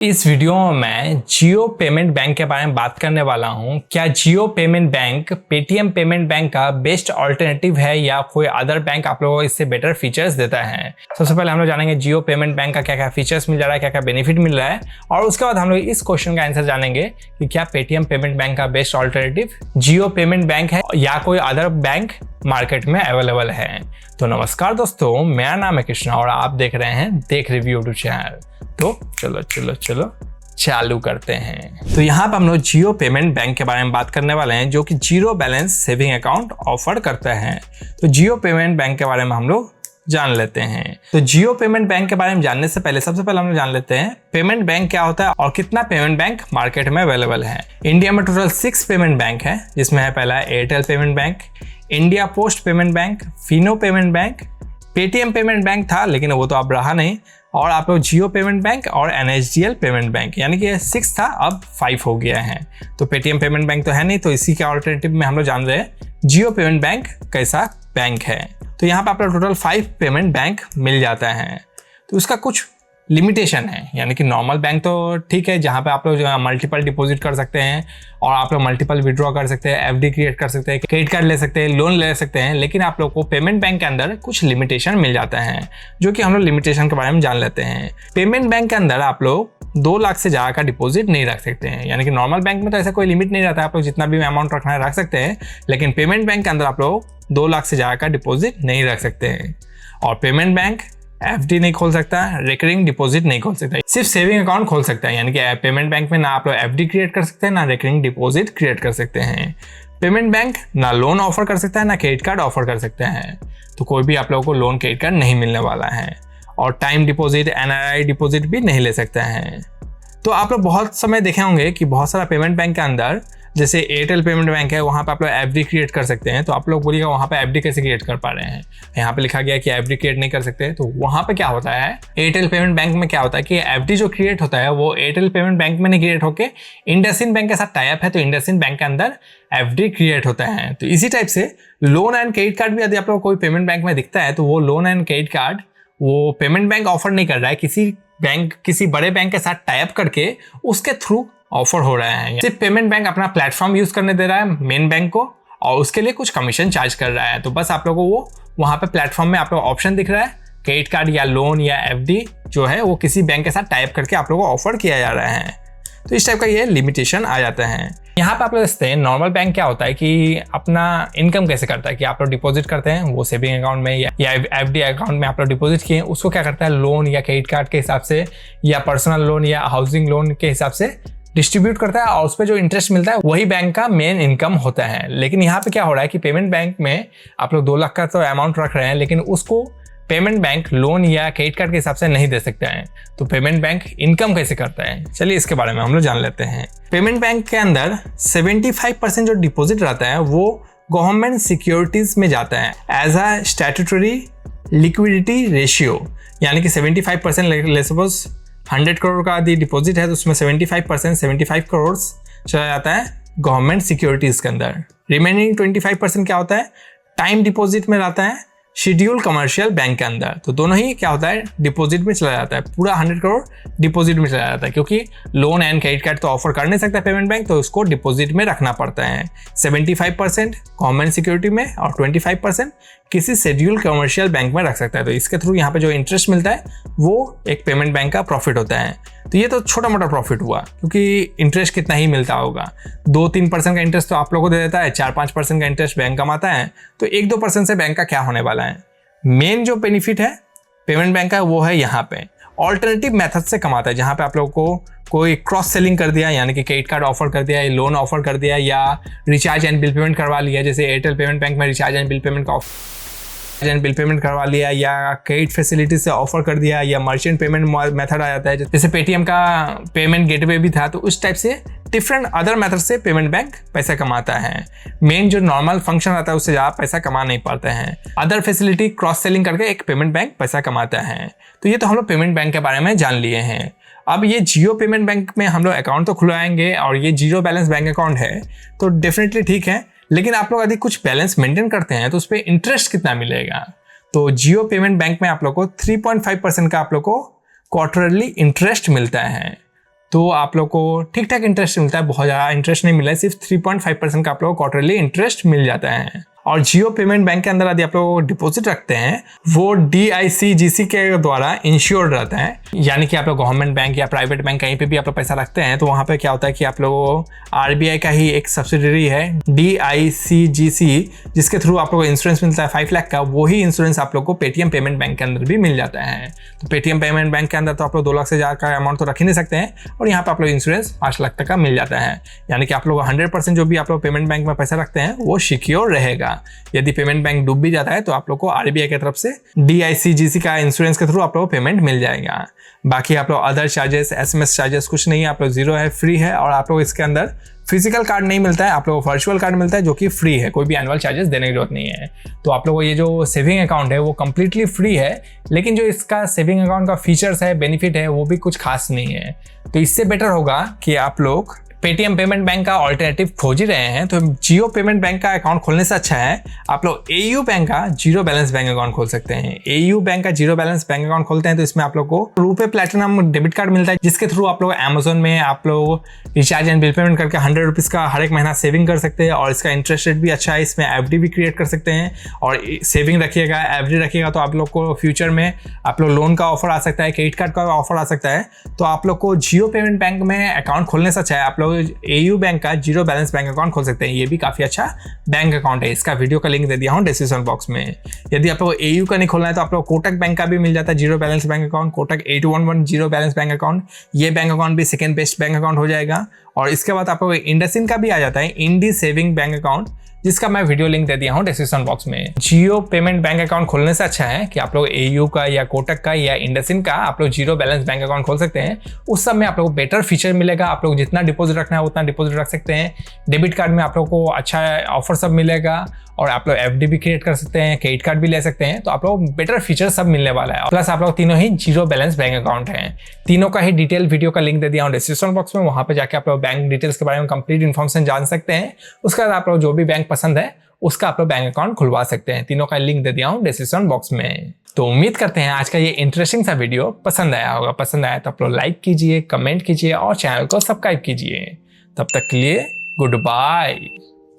इस वीडियो में मैं जियो पेमेंट बैंक के बारे में बात करने वाला हूं। क्या Jio payment bank Paytm payment bank का बेस्ट ऑल्टरनेटिव है या कोई अदर बैंक आप लोगों को इससे बेटर फीचर्स देता है। सबसे पहले हम लोग जानेंगे जियो पेमेंट बैंक का क्या क्या फीचर्स मिल रहा है, क्या क्या बेनिफिट मिल रहा है, और उसके बाद हम लोग इस क्वेश्चन का आंसर जानेंगे कि क्या पेटीएम पेमेंट बैंक का बेस्ट ऑल्टरनेटिव जियो पेमेंट बैंक है या कोई अदर बैंक मार्केट में अवेलेबल है। तो नमस्कार दोस्तों, मेरा नाम है कृष्णा और आप देख रहे हैं देख रिव्यू यूट्यूब चैनल। तो चलो चालू करते हैं। तो यहाँ पर हम लोग जियो पेमेंट बैंक के बारे में बात करने वाले हैं, जो कि zero balance saving account offer करता है। तो जियो पेमेंट बैंक के बारे में हम लोग जान लेते हैं। तो जियो पेमेंट बैंक के बारे में जानने से पहले सबसे पहले हम लोग जान लेते हैं पेमेंट बैंक क्या होता है और कितना पेमेंट बैंक मार्केट में अवेलेबल है। इंडिया में टोटल 6 पेमेंट बैंक है, जिसमें है पहला Airtel payment bank, India post payment bank, Fino payment bank, Paytm payment bank था लेकिन वो तो अब रहा नहीं, और आप लोग जियो पेमेंट बैंक और एनएसडीएल पेमेंट बैंक, यानी कि 6 था अब 5 हो गया है। तो पेटीएम पेमेंट बैंक तो है नहीं, तो इसी के ऑल्टरनेटिव में हम लोग जान रहे हैं जियो पेमेंट बैंक कैसा बैंक है। तो यहाँ पे आप लोग टोटल 5 पेमेंट बैंक मिल जाता है। तो उसका कुछ लिमिटेशन है, यानी कि नॉर्मल बैंक तो ठीक है, जहाँ पे आप लोग जो है मल्टीपल डिपॉजिट कर सकते हैं और आप लोग मल्टीपल विड्रॉ कर सकते हैं, एफडी क्रिएट कर सकते हैं, क्रेडिट कार्ड ले सकते हैं, लोन ले सकते हैं। लेकिन आप लोग को पेमेंट बैंक के अंदर कुछ लिमिटेशन मिल जाता है, जो कि हम लोग लिमिटेशन के बारे में जान लेते हैं। पेमेंट बैंक के अंदर आप लोग 2 लाख से ज़्यादा का डिपॉजिट नहीं रख सकते हैं, यानी कि नॉर्मल बैंक में तो ऐसा कोई लिमिट नहीं रहता है, आप लोग जितना भी अमाउंट रखना है रख सकते हैं। लेकिन पेमेंट बैंक के अंदर आप लोग 2 लाख से ज़्यादा का डिपॉजिट नहीं रख सकते हैं। और पेमेंट बैंक एफडी नहीं खोल सकता, रिकरिंग डिपॉजिट नहीं खोल सकता, सिर्फ सेविंग अकाउंट खोल सकता है। यानी कि पेमेंट बैंक में ना आप लोग एफडी क्रिएट कर सकते हैं, ना रिकरिंग डिपॉजिट क्रिएट कर सकते हैं। पेमेंट बैंक ना लोन ऑफर कर सकता है, ना क्रेडिट कार्ड ऑफर कर सकते हैं। तो कोई भी आप लोगों को लोन क्रेडिट कार्ड नहीं मिलने वाला है, और टाइम डिपॉजिट एनआरआई डिपॉजिट भी नहीं ले सकते हैं। तो आप लोग बहुत समय देखे होंगे कि बहुत सारा पेमेंट बैंक के अंदर, जैसे एयरटेल पेमेंट बैंक है, वहाँ पे आप लोग एफडी क्रिएट कर सकते हैं। तो आप लोग बोलिएगा वहाँ पे एफडी कैसे क्रिएट कर पा रहे हैं, यहाँ पे लिखा गया कि एफडी क्रिएट नहीं कर सकते। तो वहाँ पे क्या होता है, एयरटेल पेमेंट बैंक में क्या होता है कि एफडी जो क्रिएट होता है वो एयरटेल पेमेंट बैंक में नहीं क्रिएट होके इंडसइंड बैंक के साथ टाई अप है, तो इंडसइंड बैंक के अंदर एफडी क्रिएट होता है। तो इसी टाइप से लोन एंड क्रेडिट कार्ड भी यदि आप लोग कोई पेमेंट बैंक में दिखता है, तो वो लोन एंड क्रेडिट कार्ड वो पेमेंट बैंक ऑफर नहीं कर रहा है, किसी बड़े बैंक के साथ टाई अप करके उसके थ्रू ऑफर हो रहा है। सिर्फ पेमेंट बैंक अपना प्लेटफॉर्म यूज करने दे रहा है मेन बैंक को, और उसके लिए कुछ कमीशन चार्ज कर रहा है। तो बस आप लोगों को वो वहाँ पे प्लेटफॉर्म में आप लोग ऑप्शन दिख रहा है, क्रेडिट कार्ड या लोन या एफडी जो है वो किसी बैंक के साथ टाइप करके आप लोगों को ऑफर किया जा रहा है। तो इस टाइप का ये लिमिटेशन आ जाता है। यहाँ पे आप लोग देखते हैं नॉर्मल बैंक क्या होता है कि अपना इनकम कैसे करता है कि आप लोग डिपॉजिट करते हैं वो सेविंग अकाउंट में या एफडी अकाउंट में आप लोग डिपॉजिट किए, उसको क्या करता है लोन या क्रेडिट कार्ड के हिसाब से या पर्सनल लोन या हाउसिंग लोन के हिसाब से डिस्ट्रीब्यूट करता है, और उस पर जो इंटरेस्ट मिलता है वही बैंक का मेन इनकम होता है। लेकिन यहाँ पे क्या हो रहा है कि पेमेंट बैंक में आप लोग 2 लाख का तो अमाउंट रख रहे हैं, लेकिन उसको पेमेंट बैंक लोन या क्रेडिट कार्ड के हिसाब से नहीं दे सकते हैं। तो पेमेंट बैंक इनकम कैसे करता है, चलिए इसके बारे में हम लोग जान लेते हैं। पेमेंट बैंक के अंदर 75% जो डिपॉजिट रहता है वो गवर्नमेंट सिक्योरिटीज में जाता है as a statutory liquidity ratio, यानी कि 75% ले सपोज 100 करोड़ का यदि डिपॉजिट है तो उसमें 75 करोड़ चला जाता है गवर्नमेंट सिक्योरिटीज के अंदर। रिमेनिंग 25% क्या होता है टाइम डिपॉजिट में रहता है शेड्यूल कमर्शियल बैंक के अंदर। तो दोनों ही क्या होता है डिपॉजिट में चला जाता है, पूरा 100 करोड़ डिपॉजिट में चला जाता है, क्योंकि लोन एंड क्रेडिट कार्ड तो ऑफर कर नहीं सकता पेमेंट बैंक, तो उसको डिपॉजिट में रखना पड़ता है। 75% गवर्नमेंट सिक्योरिटी में और 25% किसी शेड्यूल कमर्शियल बैंक में रख सकता है। तो इसके थ्रू यहाँ पे जो इंटरेस्ट मिलता है वो एक पेमेंट बैंक का प्रॉफिट होता है। तो ये तो छोटा मोटा प्रॉफिट हुआ, क्योंकि इंटरेस्ट कितना ही मिलता होगा, 2-3% का इंटरेस्ट तो आप लोगों को दे देता है, 4-5% का इंटरेस्ट बैंक कमाता है। तो 1-2% से बैंक का क्या होने वाला है। मेन जो बेनिफिट है पेमेंट बैंक का वो है यहाँ पे ऑल्टरनेटिव मेथड से कमाता है, जहाँ पे आप लोगों को कोई क्रॉस सेलिंग कर दिया, यानी कि क्रेडिट कार्ड ऑफर कर दिया, लोन ऑफर कर दिया, या रिचार्ज एंड बिल पेमेंट करवा लिया। जैसे एयरटेल पेमेंट बैंक में रिचार्ज एंड बिल पेमेंट का बिल पेमेंट करवा लिया, या क्रेडिट फैसिलिटी से ऑफर कर दिया, या मर्चेंट पेमेंट मेथड आ जाता है, जैसे पेटीएम का पेमेंट गेटवे भी था। तो उस टाइप से डिफरेंट अदर मेथड से पेमेंट बैंक पैसा कमाता है। मेन जो नॉर्मल फंक्शन आता है उससे ज़्यादा पैसा कमा नहीं पाते हैं। अदर फैसिलिटी क्रॉस सेलिंग करके एक पेमेंट बैंक पैसा कमाता है। तो ये तो हम लोग पेमेंट बैंक के बारे में जान लिए हैं। अब ये जियो पेमेंट बैंक में हम लोग अकाउंट तो खुलवाएंगे, और ये जीरो बैलेंस बैंक अकाउंट है तो डेफिनेटली ठीक है, लेकिन आप लोग यदि कुछ बैलेंस मेंटेन करते हैं तो उस पर इंटरेस्ट कितना मिलेगा। तो जियो पेमेंट बैंक में आप लोग को 3.5% का आप लोग को क्वार्टरली इंटरेस्ट मिलता है। तो आप लोग को ठीक ठाक इंटरेस्ट मिलता है, बहुत ज़्यादा इंटरेस्ट नहीं मिला है, सिर्फ 3.5% का आप लोग को क्वार्टरली इंटरेस्ट मिल जाता है। और जियो पेमेंट बैंक के अंदर यदि आप लोग डिपॉजिट रखते हैं वो DICGC के द्वारा इंश्योर्ड रहता है, यानी कि आप लोग गवर्नमेंट बैंक या प्राइवेट बैंक कहीं पे भी आप लोग पैसा रखते हैं तो वहाँ पे क्या होता है कि आप लोग RBI का ही एक सब्सिडरी है DICGC, जिसके थ्रू आप लोग को इंश्योरेंस मिलता है 5 लाख का। वही इंश्योरेंस आप लोग को पेटीएम पेमेंट बैंक के अंदर भी मिल जाता है। तो पेटीएम पेमेंट बैंक के अंदर तो आप लोग 2 लाख से ज़्यादा का अमाउंट तो रख ही नहीं सकते हैं, और यहाँ पर आप लोग इंश्योरेंस 5 लाख तक का मिल जाता है, यानी कि आप लोग 100% जो भी आप लोग पेमेंट बैंक में पैसा रखते हैं वो सिक्योर रहेगा। यदि पेमेंट बैंक डूब भी जाता है तो आप लोग को RBI की तरफ से DICGC का इंश्योरेंस के थ्रू आप लोग को पेमेंट मिल जाएगा। बाकी आप लोग अदर चार्जेस, SMS चार्जेस कुछ नहीं है, आप लोग जीरो है, फ्री है। और आप लोग इसके अंदर फिजिकल कार्ड नहीं मिलता है, आप लोगों को वर्चुअल कार्ड मिलता है जो कि फ्री है, कोई भी एनुअल चार्जेस देने की जरूरत नहीं है। तो आप लोगों को ये जो सेविंग अकाउंट है वो कम्प्लीटली फ्री है, लेकिन जो इसका सेविंग अकाउंट का फीचर्स है, बेनिफिट है, वो भी कुछ खास नहीं है। तो इससे बेटर होगा कि आप लोग पेटीएम पेमेंट बैंक का ऑल्टरनेटिव खोज ही रहे हैं तो जियो पेमेंट बैंक का अकाउंट खोलने से अच्छा है आप लोग AU बैंक का जीरो बैलेंस बैंक अकाउंट खोल सकते हैं। AU बैंक का जीरो बैलेंस बैंक अकाउंट खोलते हैं तो इसमें आप लोग को रुपे प्लैटिनम डेबिट कार्ड मिलता है, जिसके थ्रू आप लोग अमेजोन में आप लोग रिचार्ज एंड बिल पेमेंट करके 100 रुपीज़ का हर एक महीना सेविंग कर सकते हैं। और इसका इंटरेस्ट रेट भी अच्छा है, इसमें FD भी क्रिएट कर सकते हैं। और सेविंग रखिएगा, FD रखिएगा तो आप लोग को फ्यूचर में आप लोग लोन का ऑफर आ सकता है, क्रेडिट कार्ड का ऑफर आ सकता है। तो आप लोग को जियो पेमेंट बैंक में अकाउंट खोलने से अच्छा है आप लोग AU बैंक का जीरो बैलेंस बैंक अकाउंट खोल सकते हैं। ये भी काफी अच्छा बैंक अकाउंट है, इसका वीडियो का लिंक दे दिया हूँ डिस्क्रिप्शन बॉक्स में। यदि आप लोग AU का नहीं खोलना है तो आप लोग कोटक बैंक का भी मिल जाता है zero balance bank account, Kotak 811 zero balance bank account. ये बैंक अकाउंट भी सेकंड बेस्ट बैंक अकाउंट हो जाएगा। और इसके बाद आप लोग इंडसइंड का भी आ जाता है, इंडी सेविंग बैंक अकाउंट, जिसका मैं वीडियो लिंक दे दिया हूँ डिस्क्रिप्शन बॉक्स में। जियो पेमेंट बैंक अकाउंट खोलने से अच्छा है कि आप लोग AU का या कोटक का या इंडसइंड का आप लोग जीरो बैलेंस बैंक अकाउंट खोल सकते हैं। उस सब में आप लोग को बेटर फीचर मिलेगा, आप लोग जितना डिपॉजिट रखना है उतना डिपॉजिट रख सकते हैं। डेबिट कार्ड में आप लोग को अच्छा ऑफर सब मिलेगा, और आप लोग FD भी क्रिएट कर सकते हैं, क्रेडिट कार्ड भी ले सकते हैं। तो आप लोग बेटर फीचर सब मिलने वाला है। प्लस आप लोग तीनों ही जीरो बैलेंस बैंक अकाउंट हैं। तीनों का ही डिटेल वीडियो का लिंक दे दिया हूँ डिस्क्रिप्शन बॉक्स में, वहाँ पे जाके आप लोग बैंक डिटेल्स के बारे में कंप्लीट इन्फॉर्मेशन जान सकते हैं। उसके बाद आप लोग जो भी बैंक पसंद है उसका आप लोग बैंक अकाउंट खुलवा सकते हैं। तीनों का लिंक दे दिया हूँ डिस्क्रिप्शन बॉक्स में। तो उम्मीद करते हैं आज का ये इंटरेस्टिंग सा वीडियो पसंद आया होगा। पसंद आया तो आप लोग लाइक कीजिए, कमेंट कीजिए और चैनल को सब्सक्राइब कीजिए। तब तक के लिए गुड बाय।